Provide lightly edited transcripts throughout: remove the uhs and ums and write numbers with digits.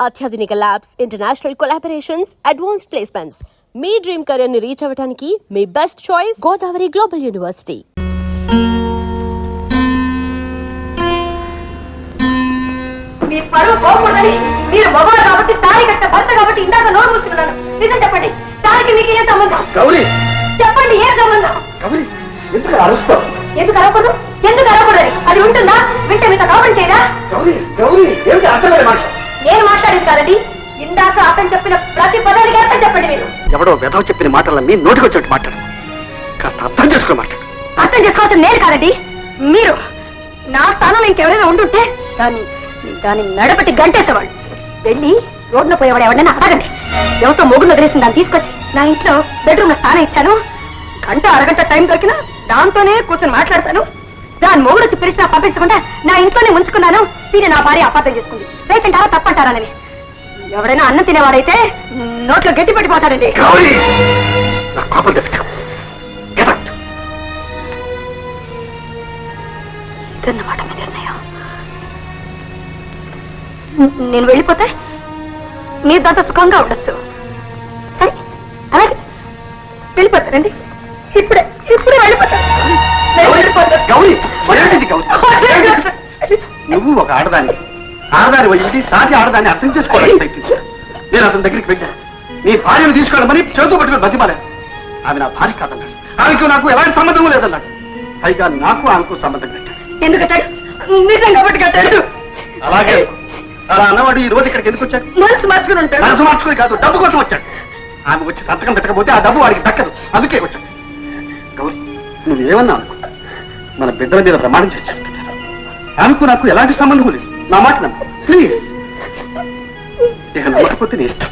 అత్యాధునిక labs, international collaborations, advanced placements. మీ dream career ని రీచ్ అవ్వడానికి మీ best choice Godavari global university. మీ పరువు పోకూడదని మీరు మగవారు కాబట్టి తాళి కట్ట భర్త కాబట్టి ఇందాక నోరు మూసుకున్నాను. నిజం చెప్పండి, తాళికి మీకు ఏం సంబంధం? గౌరీ, చెప్పండి, ఏం సంబంధం? గౌరీ, ఎందుకు అరుస్తావు? ఎందుకు అరవకూడదు? ఎందుకు అరవకూడదని అది ఉంటుందా? వింటే మీతో కాపం చేయరా? గౌరీ, గౌరీ, ఏమిటి అర్థమైన మాట? నేను మాట్లాడేది కాదండి, ఇందాక అతను చెప్పిన ప్రతి పదానికి అర్థం చెప్పండి. మీరు ఎవడో వెధవ చెప్పిన మాటలన్నీ నోటికొచ్చినట్టు మాట్లాడు. కాస్త అర్థం చేసుకో మాట్లాడు. అర్థం చేసుకోవాల్సిన నేను కాదండి, మీరు. నా స్థానంలో ఇంకెవరైనా ఉండుంటే దాన్ని నడబట్టి గంటేసేవాళ్ళు. వెళ్ళి రోడ్లో పోయేవాడు ఎవరైనా అడగండి. ఎవరితో మొగుడు వదిలేసిన దాన్ని తీసుకొచ్చి నా ఇంట్లో బెడ్రూమ్ లో స్థానం ఇచ్చాను. గంట అరగంట టైం దొరికినా దాంతోనే కూర్చొని మాట్లాడతాను. దాని మొగుడు వచ్చి పిలిచినా పంపించకుండా నా ఇంట్లోనే ఉంచుకున్నాను. దీన్ని నా భార్య అపార్థం చేసుకుంది. రేటంటారా తప్పంటారానని. ఎవరైనా అన్నం తినేవాడైతే నోట్లో గట్టి పెట్టిపోతాడండి. ఇదన్నమాట మీ నిర్ణయం. నేను వెళ్ళిపోతే మీరు దాంతో సుఖంగా ఉండొచ్చు. సరే, అలాగే వెళ్ళిపోతారండి. ఇప్పుడే వెళ్ళిపోతాను. నువ్వు ఒక ఆడదాని వచ్చి సాటి ఆడదాన్ని అర్థం చేసుకోవాలని ప్రయత్నించాను. నేను అతని దగ్గరికి వెళ్ళాను. నీ భార్యను తీసుకోవాలని చేతులు పట్టుకుని బతిమాలాను. ఆమె నా భార్య కాదన్నాడు. ఆమెకు నాకు ఎలాంటి సంబంధం లేదన్నాడు. పైగా నాకు ఆమెకు సంబంధం కట్టాడు. ఎందుకు కట్టాడు? నిజం కాబట్టి కట్టాడు. అలాగే అలా అన్నవాడు ఈ రోజు ఇక్కడికి ఎందుకు వచ్చాడు? మనసు మార్చుకుని ఉంటాడు. మనసు మార్చుకుని కాదు, డబ్బు కోసం వచ్చాడు. ఆమె వచ్చి సంతకం పెట్టకపోతే ఆ డబ్బు వాడికి దక్కదు. అందుకే వచ్చాడు. గౌరీ, నువ్వేమన్నా అనుకో, మన బిడ్డల మీద ప్రమాణం చేసి చెప్తున్నాను. ఆమెకు నాకు ఎలాంటి సంబంధం లేదు. నా మాట నమ్ము ప్లీజ్. ఇక నమ్మకపోతే నీ ఇష్టం.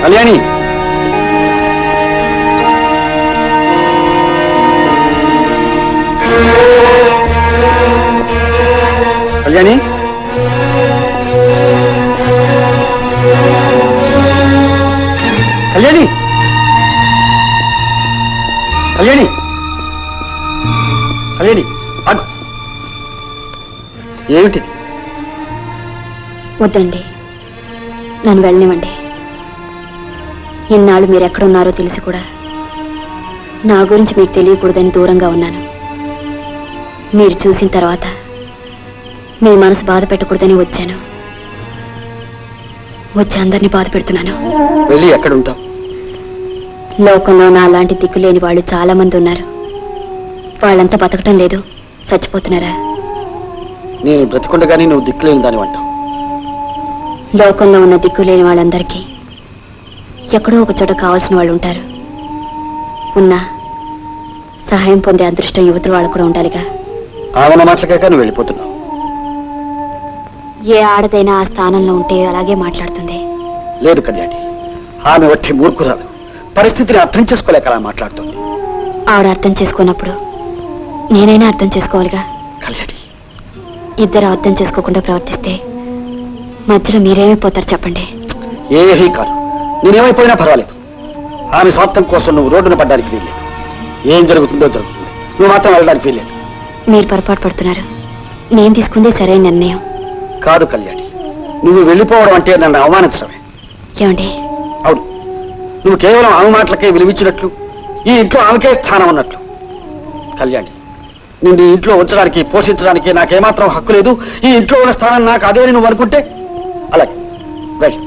కళ్యాణి, కళ్యాణి, కళ్యాణి, కళ్యాణి, కళ్యాణి, ఆగు. ఏమిటిది? వద్దండి, నన్ను వెళ్ళనివ్వండి. ఇన్నాళ్ళు మీరు ఎక్కడున్నారో తెలిసి కూడా నా గురించి మీకు తెలియకూడదని దూరంగా ఉన్నాను. మీరు చూసిన తర్వాత మీ మనసు బాధ పెట్టకూడదని వచ్చాను. వచ్చి అందరినీ బాధ పెడుతున్నాను. వెళ్ళి ఎక్కడుంటావు? లోకంలో నా లాంటి దిక్కులేని వాళ్ళు చాలా మంది ఉన్నారు. వాళ్ళంతా బతకటం లేదు, చచ్చిపోతున్నారా? నేను బ్రతికుండగానే నువ్వు దిక్కులేని దాని అంటావు. లోకంలో ఉన్న దిక్కులేని వాళ్ళందరికీ ఎక్కడో ఒక చోట కావాల్సిన వాళ్ళు ఉంటారు. ఉన్నా సహాయం పొందే అదృష్టం యువతుల వాళ్ళు కూడా ఉండాలిగా. ఆమె మాటలకే నువ్వు వెళ్ళిపోతున్నావు. ఏ ఆడదైనా ఆ స్థానంలో ఉంటే అలాగే మాట్లాడుతుంది. లేదు కళ్యాణి, ఆమె వట్టి మూర్ఖురాలు. పరిస్థితిని అర్థం చేసుకోలేక అలా మాట్లాడుతుంది. ఆవిడ అర్థం చేసుకున్నప్పుడు నేనైనా అర్థం చేసుకోవాలిగా. కళ్యాణి, ఇద్దరు అర్థం చేసుకోకుండా ప్రవర్తిస్తే మధ్యలో మీరేమైపోతారు చెప్పండి? ఏమీ కాదు, నేనేమైపోయినా పర్వాలేదు. ఆమె స్వార్థం కోసం నువ్వు రోడ్డున పడ్డానికి వీల్లేదు. ఏం జరుగుతుందో జరుగుతుంది, నువ్వు మాత్రం వెళ్ళడానికి వీల్లేదు. మీరు పొరపాటు పడుతున్నారు. నేను తీసుకుందే సరైన నిర్ణయం కాదు కళ్యాణి. నువ్వు వెళ్ళిపోవడం అంటే నన్ను అవమానించడమే. ఏమండి? అవును, నువ్వు కేవలం ఆమె మాటలకే విలువిచ్చినట్లు, ఈ ఇంట్లో ఆమెకే స్థానం ఉన్నట్లు. కళ్యాణి, నిన్ను ఈ ఇంట్లో ఉంచడానికి పోషించడానికి నాకేమాత్రం హక్కు లేదు. ఈ ఇంట్లో ఉన్న స్థానం నాకు అదే నువ్వు అనుకుంటే అలాగే వెళ్ళి.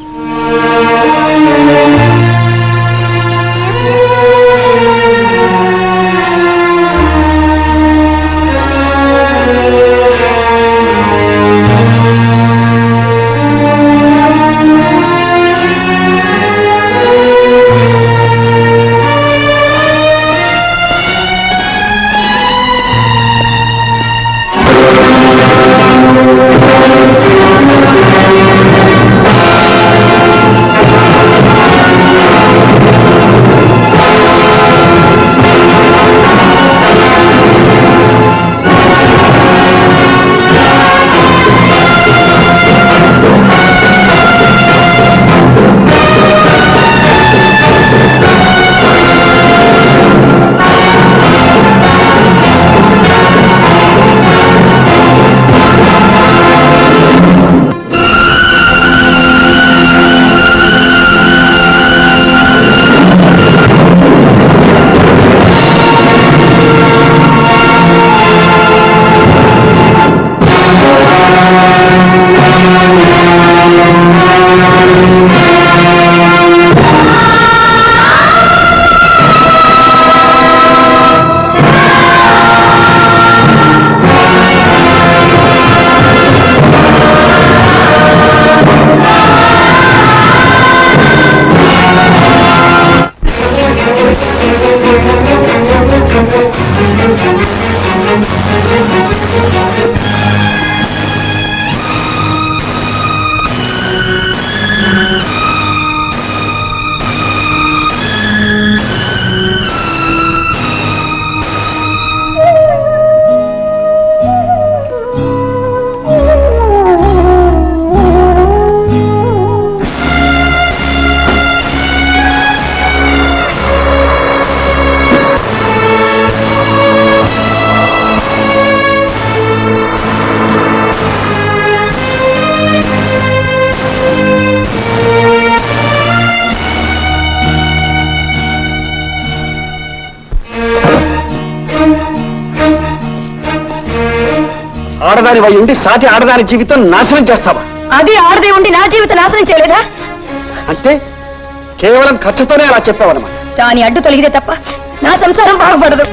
ఆడదాని వై ఉండి సాటి ఆడదాని జీవితం నాశనం చేస్తావా? అది ఆడదే ఉండి నా జీవితం నాశనం చేయలేదా? అంటే కేవలం ఖర్చుతోనే అలా చెప్పావన్నమాట. దాని అడ్డు తొలగితే తప్ప నా సంసారం బాగుపడదు.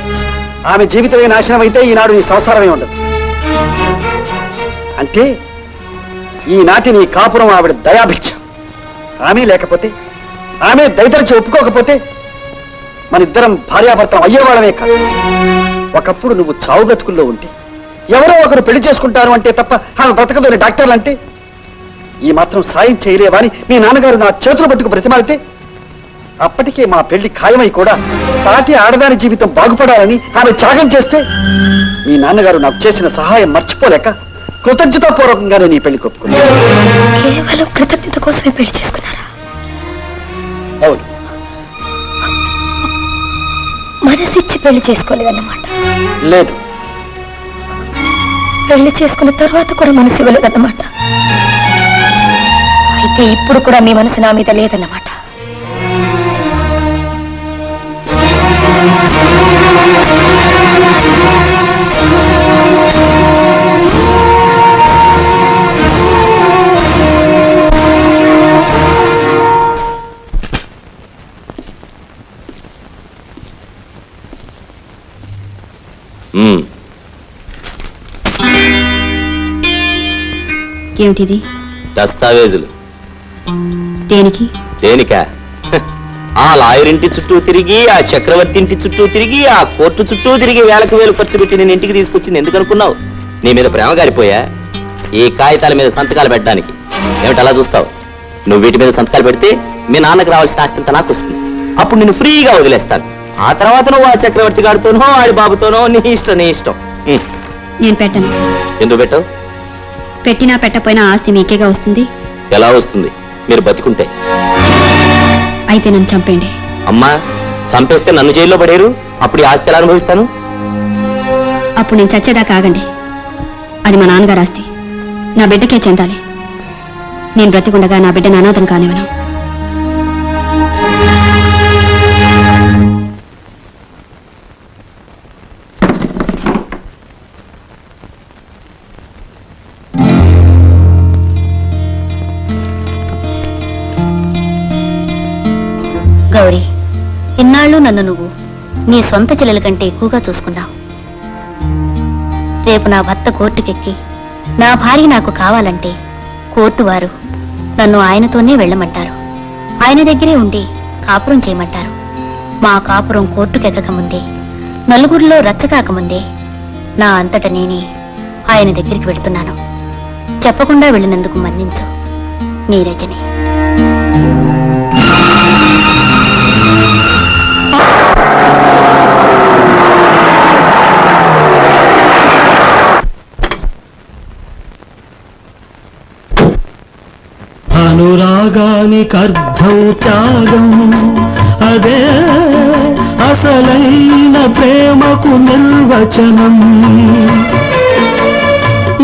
ఆమె జీవితమే నాశనం అయితే ఈనాడు నీ సంసారమే ఉండదు. అంటే ఈనాటి నీ కాపురం ఆవిడ దయాభిక్ష. ఆమె లేకపోతే, ఆమె దయతలిచి ఒప్పుకోకపోతే మనిద్దరం భార్యాభర్తం అయ్యేవాళ్ళమే కాదు. ఒకప్పుడు నువ్వు చావు బ్రతుకుల్లో ఉంటే ఎవరో ఒకరు పెళ్లి చేసుకుంటారు అంటే తప్ప ఆమె బ్రతకదని డాక్టర్లు అంటే ఈ మాత్రం సాయం చేయలేవని మీ నాన్నగారు నా చేతులు పట్టుకు బ్రతిమాలితే అప్పటికే మా పెళ్లి ఖాయమై కూడా సాటి ఆడదాని జీవితం బాగుపడాలని ఆమె త్యాగం చేస్తే మీ నాన్నగారు నాకు చేసిన సహాయం మర్చిపోలేక కృతజ్ఞతాపూర్వకంగానే నీ పెళ్లి కొప్పుకున్నాను. కేవలం కృతజ్ఞత కోసమే పెళ్లి చేసుకున్నారా? అవును. మనసిచ్చి పెళ్లి చేసుకోలేదన్నమాట. లేదు. పెళ్లి చేసుకున్న తర్వాత కూడా మనసు ఇవ్వలేదన్నమాట. అయితే ఇప్పుడు కూడా మీ మనసు నా మీద లేదన్నమాట. ఏమిటిది? దస్తావేజులు. దేనికి? దేనికా? ఆ లాయర్ ఇంటి చుట్టూ తిరిగి, ఆ చక్రవర్తి ఇంటి చుట్టూ తిరిగి, ఆ కోర్టు చుట్టూ తిరిగి వేలకు వేలు ఖర్చు పెట్టి నేను ఇంటికి తీసుకొచ్చింది ఎందుకు అనుకున్నావు? నీ మీద ప్రేమ గారిపోయా? ఈ కాగితాల మీద సంతకాలు పెట్టడానికి. ఏమిటి అలా చూస్తావు? నువ్వు వీటి మీద సంతకాలు పెడితే మీ నాన్నకు రావాల్సిన ఆస్తి అంతా నాకు వస్తుంది. అప్పుడు నిన్ను ఫ్రీగా వదిలేస్తాను. ఆ తర్వాత నువ్వు ఆ చక్రవర్తి గారితోనో ఆడి బాబుతోనో నీ ఇష్టం. నేను పెట్టను. ఎందుకు పెట్టావు? పెట్టినా పెట్టపోయినా ఆస్తి మీకేగా వస్తుంది. ఎలా వస్తుంది? మీరు బతికుంటే. అయితే నన్ను చంపేయండి. అమ్మా, చంపేస్తే నన్ను జైల్లో పడేరు. అప్పుడు ఈ ఆస్తి ఎలా అనుభవిస్తాను? అప్పుడు నేను చచ్చేదాకా ఆగండి. అది మా నాన్నగారు ఆస్తి, నా బిడ్డకే చెందాలి. నేను బ్రతికుండగా నా బిడ్డను అనాథం కానివ్వను. గౌరీ, ఇన్నాళ్ళు నన్ను నువ్వు నీ సొంత చెల్లెల కంటే ఎక్కువగా చూసుకున్నావు. రేపు నా భర్త కోర్టుకెక్కి నా భార్య నాకు కావాలంటే కోర్టు వారు నన్ను ఆయనతోనే వెళ్ళమంటారు. ఆయన దగ్గరే ఉండి కాపురం చేయమంటారు. మా కాపురం కోర్టుకెక్కకముందే, నలుగురిలో రచ్చకాకముందే నా అంతట నేనే ఆయన దగ్గరికి వెళ్తున్నాను. చెప్పకుండా వెళ్ళినందుకు మన్నించు. నీ రజని. అనురాగానికి అర్థం త్యాగం, అదే అసలైన ప్రేమకు నిర్వచనం.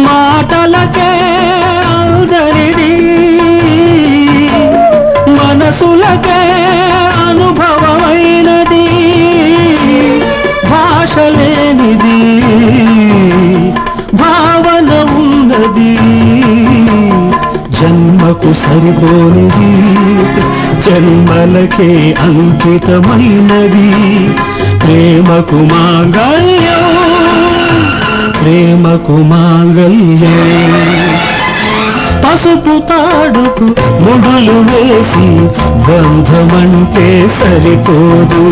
మాటలకే అందరిది, మనసులకే అనుభవమైనది. భాష లేనిది భావన ఉన్నది. జన్మకు సరిపోనిది, జన్మలకే అంకితమైనది. ప్రేమకు మాంగళ్యం, ప్రేమకు మాంగళ్యం. పసుపు తాడుకు ముడులు వేసి బంధమంటే సరిపోదు.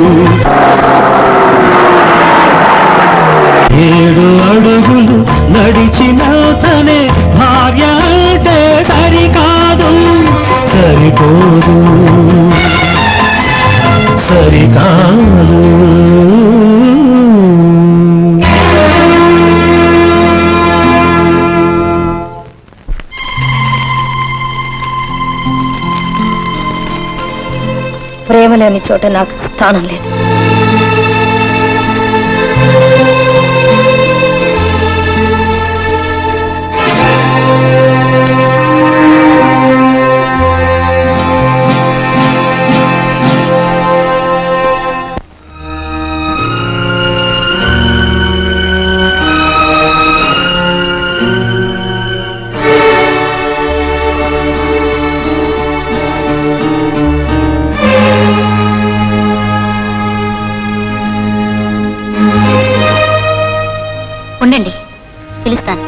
7 అడుగులు నడిచిన తనే భార్య అంటే సరికాదు, సరిపోదు, సరికాదు. ప్రేమ లేని చోట నాకు స్థానం లేదు. పిలుస్తాను.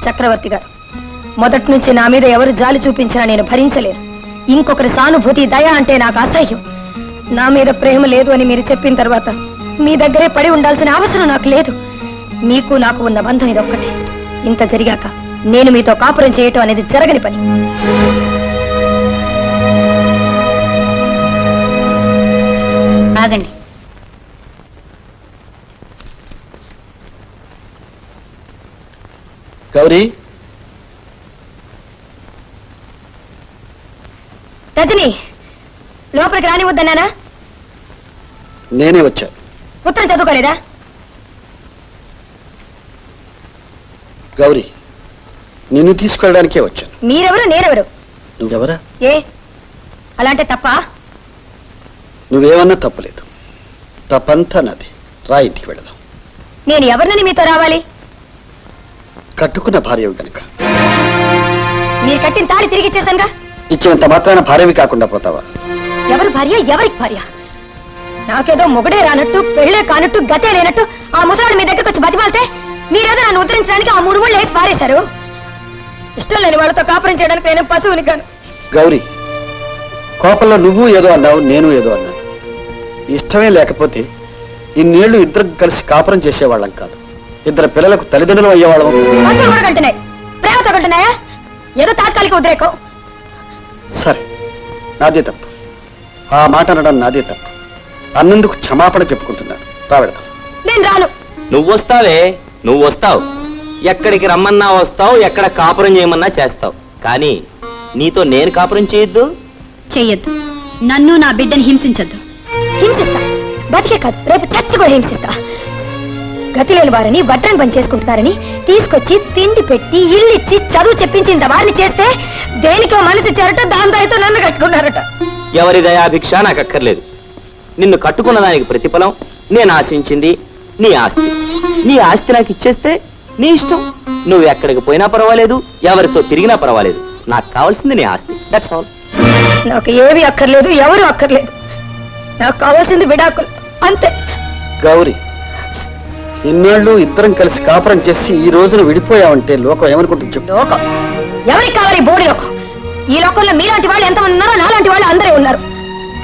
చక్రవర్తి గారు, మొదటి నుంచి నా మీద ఎవరు జాలి చూపించినా నేను భరించలేను. ఇంకొకరి సానుభూతి, దయ అంటే నాకు అసహ్యం. నా మీద ప్రేమ లేదు అని మీరు చెప్పిన తర్వాత మీ దగ్గరే పడి ఉండాల్సిన అవసరం నాకు లేదు. మీకు నాకు ఉన్న బంధం ఇదొక్కటే. ఇంత జరిగాక నేను మీతో కాపురం చేయటం అనేది జరగని పని. ఆగండి. గౌరీ, రజని, లోపలికి రానివద్దన్నానా? నేనే వచ్చాను. ఉత్తరం చదువుకోలేదా? గౌరీ, నిన్ను తీసుకెళ్ళడానికే వచ్చాను. మీరెవరు, నేనెవరు? నువ్వెవరా? ఏ అలాంటే తప్ప? నువ్వేమన్నా తప్పులేదు. తప్పంతా నాది. రా, ఇంటికి వెళదాం. నేను ఎవరినని మీతో రావాలి? కట్టుకున్న భార్యవి గనుక. మీరు కట్టిన తాళి తిరిగి ఇచ్చేసానుగా. ఇచ్చినంత మాత్రాన భార్యవి కాకుండా పోతావా? ఎవరు భార్య, ఎవరికి భార్య? నాకేదో మొగుడే రానట్టు, పెళ్లే కానట్టు, గతే లేనట్టు ఆ ముసలాడు మీ దగ్గరకు వచ్చి బతిమాలితే మీరేదో నన్ను ఉద్ధరించడానికి ఆ 3 ముళ్ళు వేసి పారేశారు. ఇష్టం లేని వాళ్ళతో కాపురం చేయడానికి నేను పశువుని కాను. గౌరీ, కోపంలో నువ్వు ఏదో అన్నావు, నేను ఏదో అన్నాను. ఇష్టమే లేకపోతే ఇన్నేళ్లు ఇద్దరు కలిసి కాపురం చేసేవాళ్ళం కాదు. ఇద్దరు పిల్లలకు తల్లిదండ్రులు అయ్యేవాళ్ళం. పశువులు కూడా కంటున్నాయి, ప్రేమతో కంటున్నాయా? ఏదో తాత్కాలిక ఉద్రేకం. సరే, నాదే తప్పు. ఆ మాట అనడం నాదే తప్పు. అన్నందుకు క్షమాపణ చెప్పుకుంటున్నాను. రావెడతాం. నేను రాను. నువ్వు వస్తావే, నువ్వు వస్తావు. ఎక్కడికి రమ్మన్నా వస్తావు, ఎక్కడ కాపురం చేయమన్నా చేస్తావు. కానీ నీతో నేను కాపురం చేయొద్దు. చెయ్యొద్దు. నన్ను నా బిడ్డని హింసించొద్దు. హింసిస్తా, బతికే కాదు రేపు చచ్చి కూడా హింసిస్తా. గతి లేని వారిని వడ్రం పని చేసుకుంటున్నారని తీసుకొచ్చి తిండి పెట్టి ఇల్లిచ్చి చదువు చెప్పించింది వారిని చేస్తే దేనికో మనసు ఇచ్చారట, దాని దయతో నన్ను కట్టుకున్నారట. ఎవరి దయాభిక్ష నాకు అక్కర్లేదు. నిన్ను కట్టుకున్న దానికి ప్రతిఫలం నేను ఆశించింది నీ ఆస్తి. నీ ఆస్తి నాకు ఇచ్చేస్తే నీ ఇష్టం. నువ్వు ఎక్కడికి పోయినా పర్వాలేదు, ఎవరితో తిరిగినా పర్వాలేదు. నాకు కావాల్సింది నీ ఆస్తి. That's all. నాకు ఏవి అక్కర్లేదు, ఎవరు అక్కర్లేదు. నాకు కావాల్సింది విడాకులు, అంతే. గౌరీ, ఇన్నేళ్లు ఇద్దరం కలిసి కాపురం చేసి ఈ రోజున విడిపోయావంటే లోకం ఏమనుకుంటుంది చెప్పు. లోకం ఎవరికి కావాలి? బోడి లోకం. ఈ లోకంలో మీలాంటి వాళ్ళు ఎంతమంది ఉన్నారో నాలాంటి వాళ్ళు అందరే ఉన్నారు.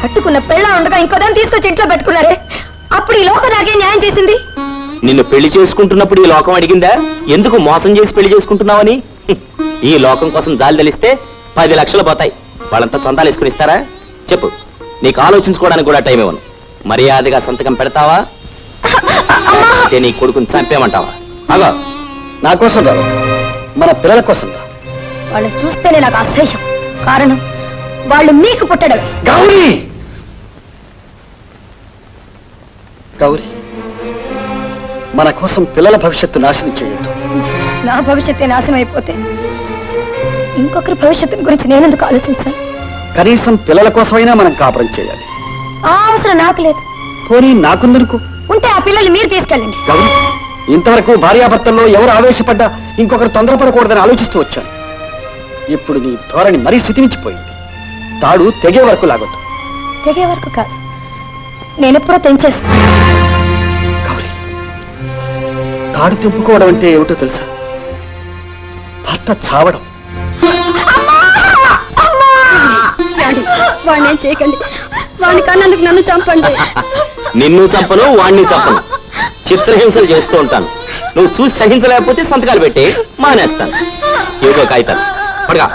కట్టుకున్న పెళ్ళ ఉండగా ఇంకో దాన్ని తీసుకొచ్చి ఇంట్లో పెట్టుకున్నారే, అప్పుడు ఈ లోకం నాకే న్యాయం చేసింది. నిన్ను పెళ్లి చేసుకుంటున్నప్పుడు ఈ లోకం అడిగిందా ఎందుకు మోసం చేసి పెళ్లి చేసుకుంటున్నావని? ఈ లోకం కోసం జాలి తెలిస్తే 10 లక్షలు పోతాయి. వాళ్ళంతా సొంతాలు వేసుకుని ఇస్తారా? చెప్పు. నీకు ఆలోచించుకోవడానికి కూడా టైం ఇవ్వను. మర్యాదగా సంతకం పెడతావా, నీ కొడుకుని చంపేమంటావా? అగా నా కోసం రా, మన పిల్లల కోసం రా. వాళ్ళని చూస్తేనే నాకు అసహ్యం. కారణం వాళ్ళు మీకు పుట్టడమే. గౌరీ, గౌరీ, మన కోసం పిల్లల భవిష్యత్తు నాశనం చేయొద్దు. నా భవిష్యత్తే నాశనం అయిపోతే ఇంకొకరి భవిష్యత్తు గురించి నేనెందుకు ఆలోచించాలి? కనీసం పిల్లల కోసమైనా మనం కాపురం చేయాలి. ఆ అవసరం నాకు లేదు. పోనీ నాకుందనుకో. ఉంటే ఆ పిల్లల్ని మీరు తీసుకెళ్ళండి. గౌరీ, ఇంతవరకు భార్యాభర్తల్లో ఎవరు ఆవేశపడ్డా ఇంకొకరు తొందరపడకూడదని ఆలోచిస్తూ వచ్చాను. ఇప్పుడు నీ ధోరణి మరీ శృతిమించిపోయింది. తాడు తెగే వరకు లాగొద్దు. తెగే వరకు కాదు, నేనెప్పుడో తెంచేసుకో. గౌరీ, తాడు తెంపుకోవడం అంటే ఏమిటో తెలుసా? భర్త చావడం. వాడిని చేయకండి. వాడిని కన్నందుకు నన్ను చంపండి. నిన్ను చంపను, వాణ్ణి చంపను. చిత్రహింసలు చేస్తూ ఉంటాను. నువ్వు చూసి సహించలేకపోతే సంతకాలు పెట్టి మానేస్తాను. ఏదో కాగితాలు పడగా.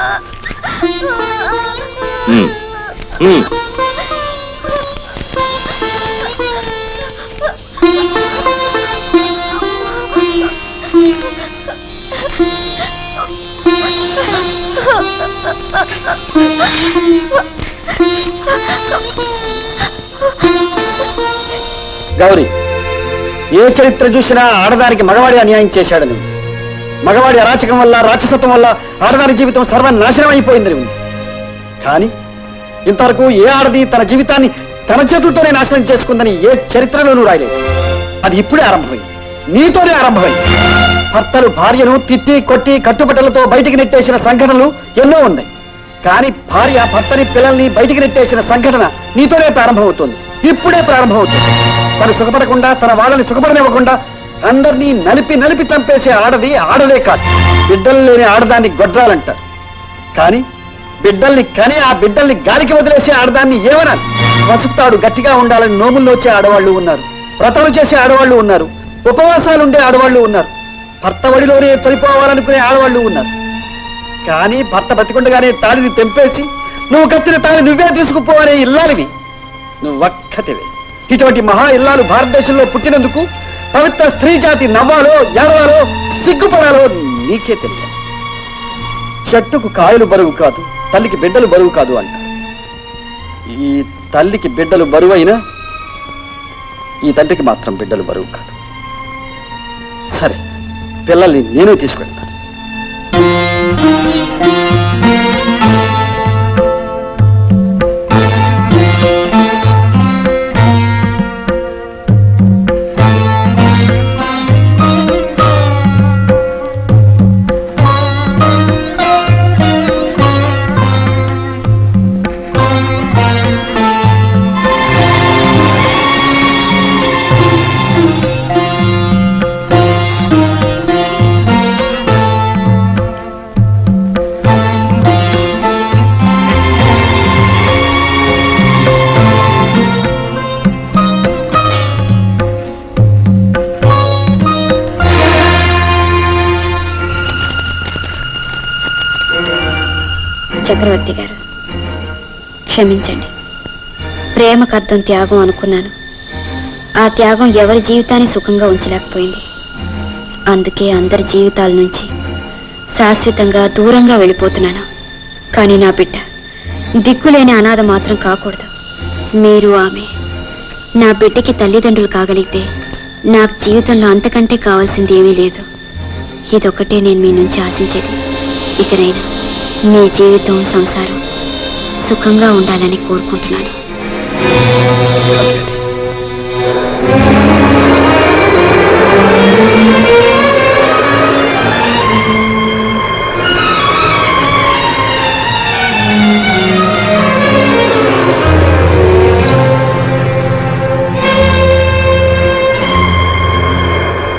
గౌరీ, ఏ చరిత్ర చూసినా ఆడదానికి మగవాడి అన్యాయం చేశాడని ఉంది. మగవాడి అరాచకం వల్ల, రాక్షసత్వం వల్ల ఆడదాని జీవితం సర్వనాశనం అయిపోయిందని ఉంది. కానీ ఇంతవరకు ఏ ఆడది తన జీవితాన్ని తన చేతులతోనే నాశనం చేసుకుందని ఏ చరిత్రలోనూ రాయలేదు. అది ఇప్పుడే ఆరంభమైంది, నీతోనే ఆరంభమైంది. భర్తలు భార్యను తిట్టి కొట్టి కట్టుబట్టలతో బయటికి నెట్టేసిన సంఘటనలు ఎన్నో ఉన్నాయి. కానీ భార్య భర్తని పిల్లల్ని బయటికి నెట్టేసిన సంఘటన నీతోనే ప్రారంభమవుతుంది, ఇప్పుడే ప్రారంభమవుతుంది. తను సుఖపడకుండా తన వాళ్ళని సుఖపడనివ్వకుండా అందరినీ నలిపి నలిపి చంపేసే ఆడది ఆడలే కాదు, బిడ్డలు లేని ఆడదాన్ని గొడ్రాలంటారు. కానీ బిడ్డల్ని కని ఆ బిడ్డల్ని గాలికి వదిలేసే ఆడదాన్ని ఏమనాలి? పసుపుతాడు గట్టిగా ఉండాలని నోముల్లో వచ్చే ఆడవాళ్లు ఉన్నారు, వ్రతాలు చేసే ఆడవాళ్లు ఉన్నారు, ఉపవాసాలుండే ఆడవాళ్లు ఉన్నారు, భర్త వడిలోనే చనిపోవాలనుకునే ఆడవాళ్లు ఉన్నారు. కానీ భర్త బతికుండగానే తాళిని తెంపేసి నువ్వు కట్టిన తాళి నువ్వే తీసుకుపోవనే ఇల్లాలివి నువ్వొక్కటివే. ఇటువంటి మహా ఇల్లాలు భారతదేశంలో పుట్టినందుకు పవిత్ర స్త్రీ జాతి నవ్వాలో ఏడవాలో సిగ్గుపడాలో నీకే తెలియదు. చెట్టుకు కాయలు బరువు కాదు, తల్లికి బిడ్డలు బరువు కాదు అంటారు. ఈ తల్లికి బిడ్డలు బరువైనా ఈ తండ్రికి మాత్రం బిడ్డలు బరువు కాదు. సరే, పిల్లల్ని నేనే తీసుకెళ్తాను. చక్రవర్తి గారు, క్షమించండి. ప్రేమకు అర్థం త్యాగం అనుకున్నాను. ఆ త్యాగం ఎవరి జీవితాన్ని సుఖంగా ఉంచలేకపోయింది. అందుకే అందరి జీవితాల నుంచి శాశ్వతంగా దూరంగా వెళ్ళిపోతున్నాను. కానీ నా బిడ్డ దిక్కులేని అనాథ మాత్రం కాకూడదు. మీరు ఆమె నా బిడ్డకి తల్లిదండ్రులు కాగలిగితే నాకు జీవితంలో అంతకంటే కావాల్సింది ఏమీ లేదు. ఇదొక్కటే నేను మీ నుంచి ఆశించేది. ఇకనైనా మీ జీవితం సంసారం సుఖంగా ఉండాలని కోరుకుంటున్నాను.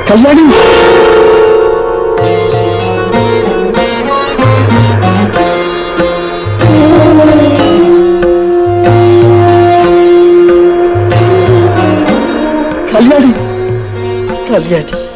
కళ్యాణి, కళ్యాణి, కళ్యాణి.